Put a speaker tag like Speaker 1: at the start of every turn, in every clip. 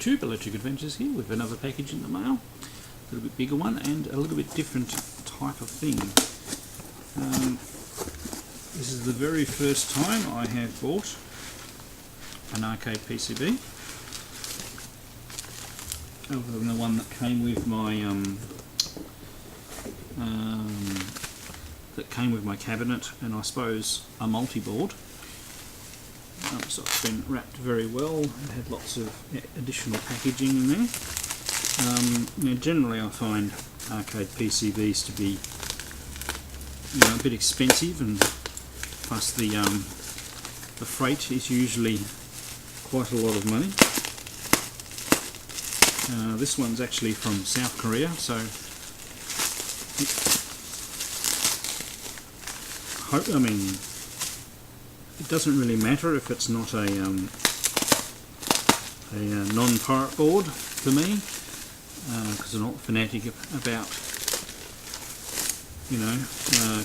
Speaker 1: YouTube, Electric Adventures here with another package in the mail. A little bit bigger one and a little bit different type of thing. This is the very first time I have bought an arcade PCB, other than the one that came with my cabinet, and I suppose a multi-board. So it's been wrapped very well. It had lots of additional packaging in there. Now generally I find arcade PCBs to be, a bit expensive, and plus the freight is usually quite a lot of money. This one's actually from South Korea, so it doesn't really matter if it's not a non-pirate board for me, because I'm not fanatic about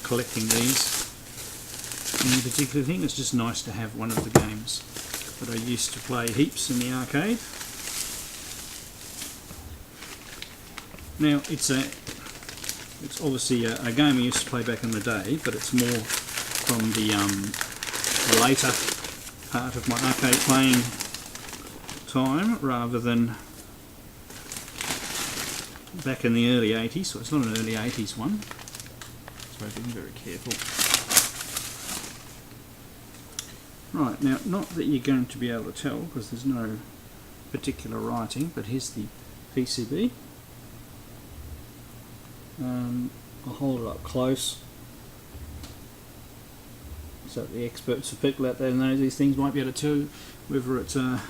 Speaker 1: collecting these. Any particular thing. It's just nice to have one of the games that I used to play heaps in the arcade. Now it's obviously a game I used to play back in the day, but it's more from the later part of my arcade playing time rather than back in the early 80s, so it's not an early 80s one, so I've been very careful. Right, now not that you're going to be able to tell because there's no particular writing, but here's the PCB. I'll hold it up close so the experts, of people out there who know these things, might be able to tell whether it's an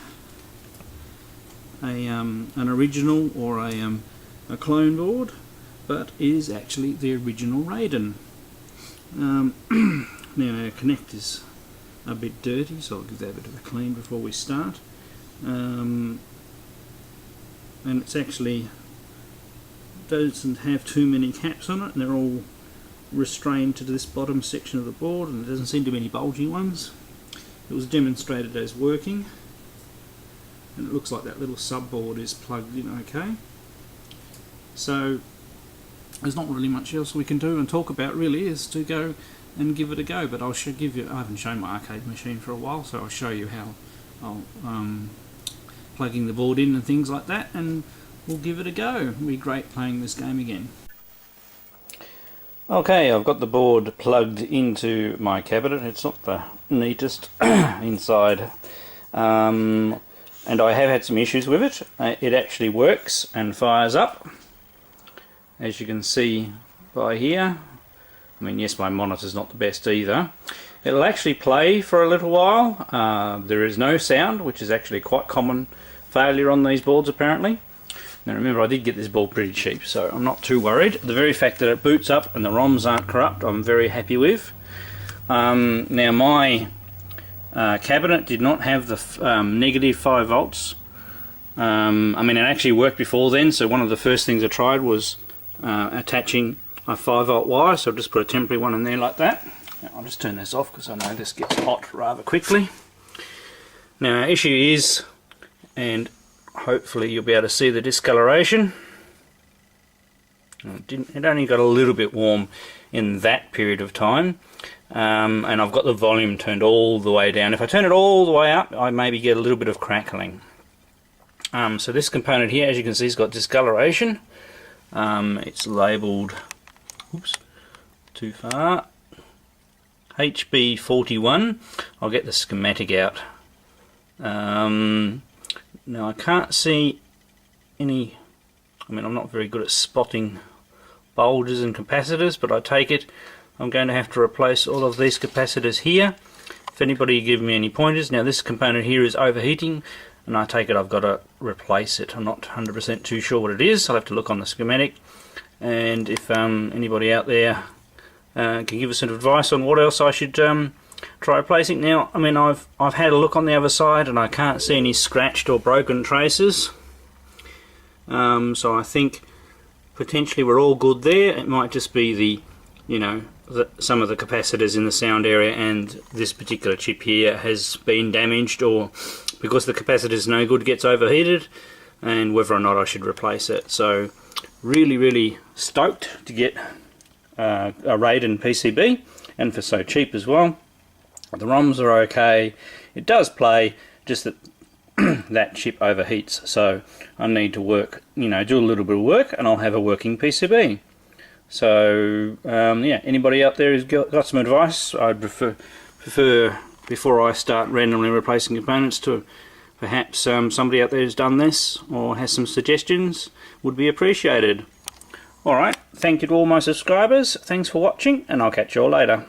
Speaker 1: original or a clone board, but it is actually the original Raiden. Now our connect is a bit dirty, so I'll give that a bit of a clean before we start. And it's actually doesn't have too many caps on it, and they're all restrained to this bottom section of the board, and there doesn't seem to be any bulgy ones. It was demonstrated as working, and it looks like that little subboard is plugged in okay. So there's not really much else we can do and talk about, really, is to go and give it a go. But I haven't shown my arcade machine for a while, so I'll show you how plugging the board in and things like that, and we'll give it a go. It'll be great playing this game again. Okay, I've got the board plugged into my cabinet. It's not the neatest inside, and I have had some issues with it. It actually works and fires up, as you can see by here. I mean, yes, my monitor's not the best either. It'll actually play for a little while. There is no sound, which is actually quite common failure on these boards apparently. Now remember, I did get this board pretty cheap, so I'm not too worried. The very fact that it boots up and the ROMs aren't corrupt, I'm very happy with. Now my cabinet did not have the negative 5 volts. I mean, it actually worked before then, so one of the first things I tried was attaching a 5 volt wire, so I'll just put a temporary one in there like that. Now, I'll just turn this off because I know this gets hot rather quickly. Now our issue is, and hopefully you'll be able to see the discoloration. It only got a little bit warm in that period of time, and I've got the volume turned all the way down. If I turn it all the way up, I maybe get a little bit of crackling. So this component here, as you can see, has got discoloration. It's labelled, oops, too far, HB41. I'll get the schematic out. Now I can't see any, I'm not very good at spotting bulges and capacitors, but I take it I'm going to have to replace all of these capacitors here. If anybody give me any pointers. Now this component here is overheating, and I take it I've got to replace it. I'm not 100% too sure what it is. I'll have to look on the schematic, and if anybody out there can give us some advice on what else I should try replacing. Now, I mean, I've had a look on the other side and I can't see any scratched or broken traces. So I think potentially we're all good there. It might just be the, some of the capacitors in the sound area, and this particular chip here has been damaged, or because the capacitor is no good, gets overheated. and whether or not I should replace it. So really stoked to get a Raiden PCB, and for so cheap as well. The ROMs are okay, it does play, just that that chip overheats, so I need to work, do a little bit of work and I'll have a working PCB. So yeah, anybody out there who's got some advice, I'd prefer before I start randomly replacing components, to perhaps somebody out there who's done this or has some suggestions, would be appreciated. Alright, thank you to all my subscribers, thanks for watching, and I'll catch you all later.